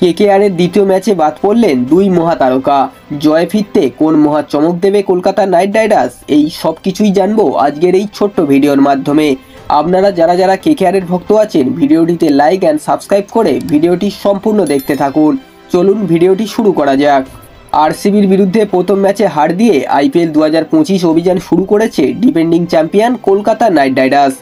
কেকেআরের দ্বিতীয় ম্যাচে বাদ পড়লেন দুই মহাতারকা। জয় ফিরতে কোন মহা চমক দেবে কলকাতা নাইট রাইডার্স, এই সব কিছুই জানবো আজকের এই ছোট্ট ভিডিওর মাধ্যমে। আপনারা যারা যারা কেকেআরের ভক্ত আছেন ভিডিওটিতে লাইক অ্যান্ড সাবস্ক্রাইব করে ভিডিওটি সম্পূর্ণ দেখতে থাকুন। চলুন ভিডিওটি শুরু করা যাক। আরসিবির বিরুদ্ধে প্রথম ম্যাচে হার দিয়ে আইপিএল 2025 অভিযান শুরু করেছে defending champion Kolkata knight riders.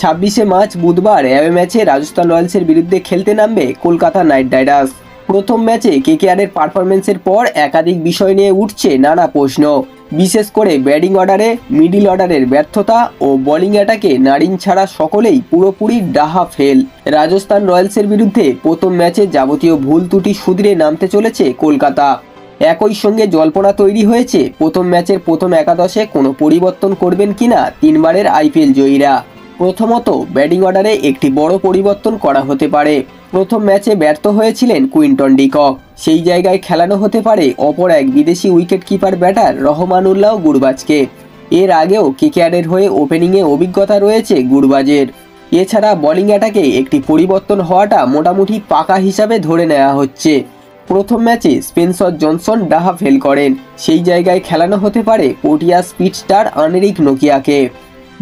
26শে মার্চ বুধবার অ্যাওয়ে ম্যাচে রাজস্থান রয়্যালসের বিরুদ্ধে খেলতে নামবে কলকাতা নাইট রাইডার্স। প্রথম ম্যাচে কেকেআরের পারফরমেন্সের পর একাধিক বিষয় নিয়ে উঠছে নানা প্রশ্ন, বিশেষ করে ব্যাটিং অর্ডারে মিডল অর্ডারের ব্যর্থতা ও বোলিং অ্যাটাকে নারিন ছাড়া সকলেই পুরোপুরি ডাহা ফেল। রাজস্থান রয়্যালসের বিরুদ্ধে প্রথম ম্যাচে যাবতীয় ভুল ত্রুটি শুধরে নামতে চলেছে কলকাতা। একই সঙ্গে জল্পনা তৈরি হয়েছে প্রথম ম্যাচের প্রথম একাদশে কোনো পরিবর্তন করবেন কিনা তিনবারের আইপিএল জয়ীরা। প্রথমত, ব্যাটিং অর্ডারে একটি বড় পরিবর্তন করা হতে পারে। প্রথম ম্যাচে ব্যর্থ হয়েছিলেন কুইন্টন ডি কক, সেই জায়গায় খেলানো হতে পারে অপর এক বিদেশি উইকেট কিপার ব্যাটার রহমানুল্লাহ গুরবাজকে। এর আগেও কেকেআরের হয়ে ওপেনিংয়ে অভিজ্ঞতা রয়েছে গুরবাজের। এছাড়া বোলিং অ্যাটাকে একটি পরিবর্তন হওয়াটা মোটামুটি পাকা হিসাবে ধরে নেওয়া হচ্ছে। প্রথম ম্যাচে স্পেন্সর জনসন ডাহা ফেল করেন, সেই জায়গায় খেলানো হতে পারে প্রোটিয়া স্পিড স্টার আনরিক নোকিয়াকে।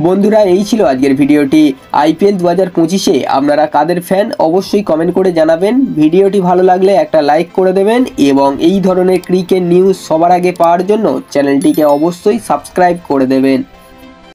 বন্ধুরা, এই ছিল আজকের ভিডিওটি। আইপিএল 2025-এ আপনারা কাদের ফ্যান অবশ্যই কমেন্ট করে জানাবেন। ভিডিওটি ভালো লাগলে একটা লাইক করে দেবেন এবং এই ধরনের ক্রিকেট নিউজ সবার আগে পাওয়ার জন্য চ্যানেলটিকে অবশ্যই সাবস্ক্রাইব করে দেবেন।